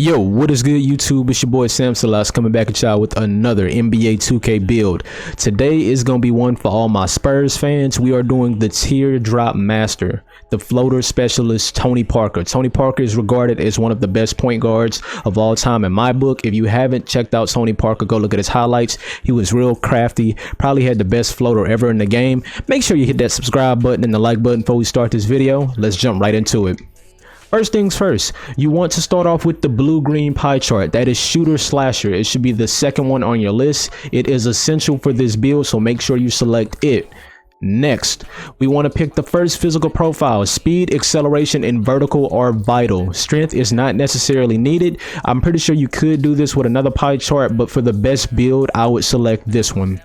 Yo, what is good, YouTube? It's your boy Sam Salas coming back at y'all with another NBA 2K build. Today is going to be one for all my Spurs fans. We are doing the Teardrop Master, the floater specialist, Tony Parker. Tony Parker is regarded as one of the best point guards of all time in my book. If you haven't checked out Tony Parker, go look at his highlights. He was real crafty, probably had the best floater ever in the game. Make sure you hit that subscribe button and the like button before we start this video. Let's jump right into it. First things first, you want to start off with the blue-green pie chart. That is shooter slasher. It should be the second one on your list. It is essential for this build, so make sure you select it. Next, we want to pick the first physical profile. Speed, acceleration, and vertical are vital. Strength is not necessarily needed. I'm pretty sure you could do this with another pie chart, but for the best build, I would select this one.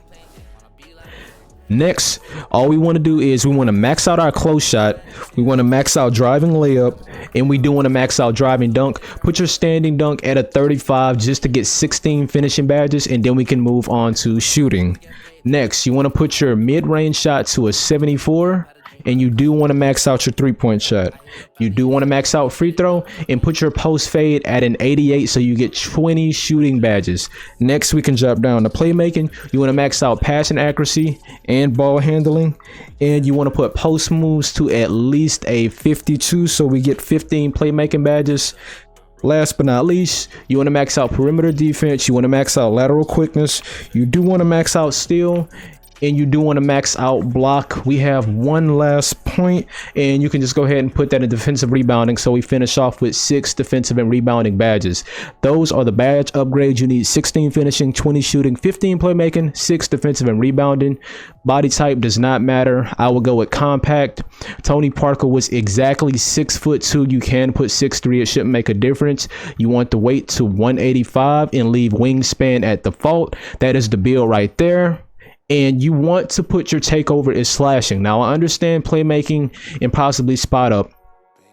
Next, all we want to do is we want to max out our close shot, we want to max out driving layup, and we do want to max out driving dunk. Put your standing dunk at a 35 just to get 16 finishing badges, and then we can move on to shooting. Next, you want to put your mid-range shot to a 74, and you do want to max out your three-point shot. You do want to max out free throw and put your post fade at an 88 so you get 20 shooting badges. Next, we can drop down to playmaking. You want to max out passing accuracy and ball handling, and you want to put post moves to at least a 52 so we get 15 playmaking badges. Last but not least, you want to max out perimeter defense. You want to max out lateral quickness. You do want to max out steal, and you do want to max out block. We have one last point, and you can just go ahead and put that in defensive rebounding, so we finish off with 6 defensive and rebounding badges. Those are the badge upgrades. You need 16 finishing, 20 shooting, 15 playmaking, 6 defensive and rebounding. Body type does not matter. I will go with compact. Tony Parker was exactly 6'2". You can put 6'3". It shouldn't make a difference. You want the weight to 185 and leave wingspan at default. That is the build right there. And you want to put your takeover as slashing. Now, I understand playmaking and possibly spot up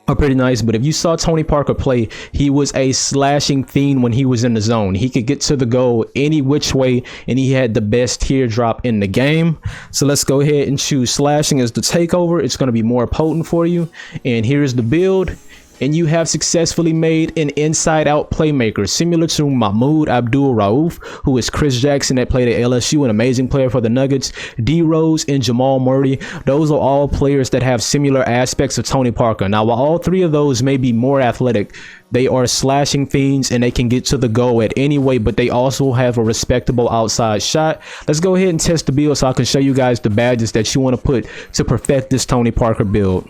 are pretty nice, but if you saw Tony Parker play, he was a slashing fiend when he was in the zone. He could get to the goal any which way, and he had the best teardrop in the game. So let's go ahead and choose slashing as the takeover. It's going to be more potent for you. And here's the build. And you have successfully made an inside-out playmaker, similar to Mahmoud Abdul-Rauf, who is Chris Jackson that played at LSU, an amazing player for the Nuggets. D Rose and Jamal Murray, those are all players that have similar aspects of Tony Parker. Now, while all three of those may be more athletic, they are slashing fiends and they can get to the goal at any way, but they also have a respectable outside shot. Let's go ahead and test the build so I can show you guys the badges that you want to put to perfect this Tony Parker build.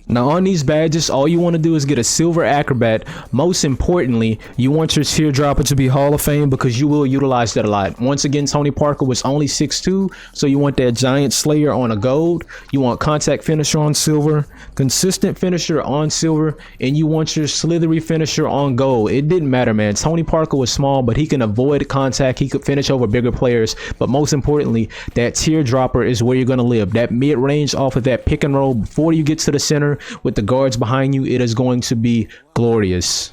Now, on these badges, all you want to do is get a silver acrobat. Most importantly, you want your teardropper to be Hall of Fame because you will utilize that a lot. Once again, Tony Parker was only 6'2", so you want that giant slayer on a gold. You want contact finisher on silver, consistent finisher on silver, and you want your slithery finisher on gold. It didn't matter, man. Tony Parker was small, but he can avoid contact. He could finish over bigger players, but most importantly, that teardropper is where you're going to live. That mid-range off of that pick and roll before you get to the center with the guards behind you, it is going to be glorious.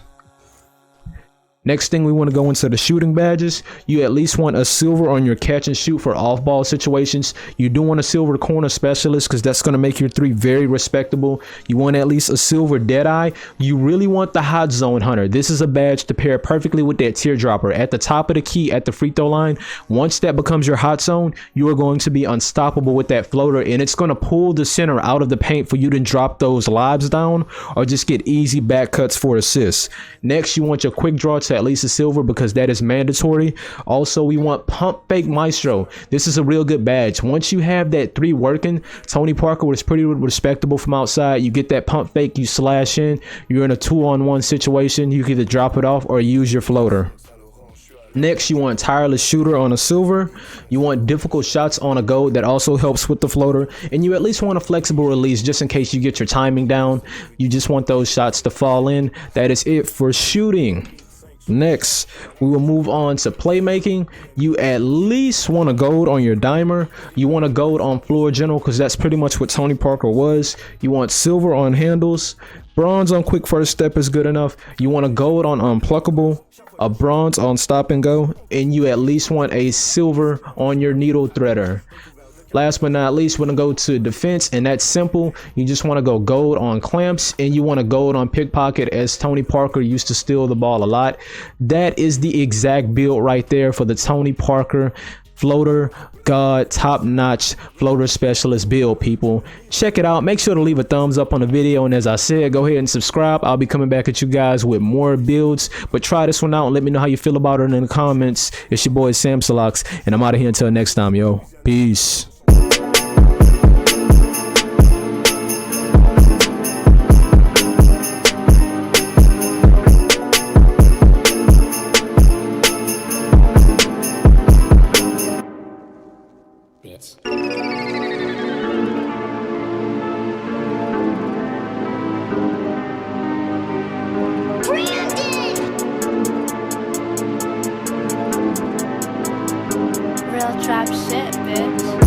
Next thing, we want to go into the shooting badges. You at least want a silver on your catch and shoot for off-ball situations. You do want a silver corner specialist because that's going to make your three very respectable. You want at least a silver deadeye. You really want the hot zone hunter. This is a badge to pair perfectly with that teardropper. At the top of the key at the free throw line, once that becomes your hot zone, you are going to be unstoppable with that floater, and it's going to pull the center out of the paint for you to drop those lobs down or just get easy back cuts for assists. Next, you want your quick draw to at least a silver because that is mandatory. Also, we want pump fake maestro. This is a real good badge. Once you have that 3 working, Tony Parker was pretty respectable from outside. You get that pump fake, you slash in, you're in a 2-on-1 situation, you can either drop it off or use your floater. Next, you want tireless shooter on a silver. You want difficult shots on a gold. That also helps with the floater. And you at least want a flexible release just in case you get your timing down. You just want those shots to fall in. That is it for shooting. Next, we will move on to playmaking. You at least want a gold on your dimer. You want a gold on floor general because that's pretty much what Tony Parker was. You want silver on handles. Bronze on quick first step is good enough. You want a gold on unpluckable, a bronze on stop and go, and you at least want a silver on your needle threader. Last but not least, we're gonna go to defense, and that's simple. You just want to go gold on clamps, and you want to gold on pickpocket, as Tony Parker used to steal the ball a lot. That is the exact build right there for the Tony Parker floater god, top-notch floater specialist build, people. Check it out. Make sure to leave a thumbs up on the video, and as I said, go ahead and subscribe. I'll be coming back at you guys with more builds, but try this one out and let me know how you feel about it in the comments. It's your boy Sam Salox, and I'm out of here until next time, yo. Peace. Bitch. Real trap shit, bitch.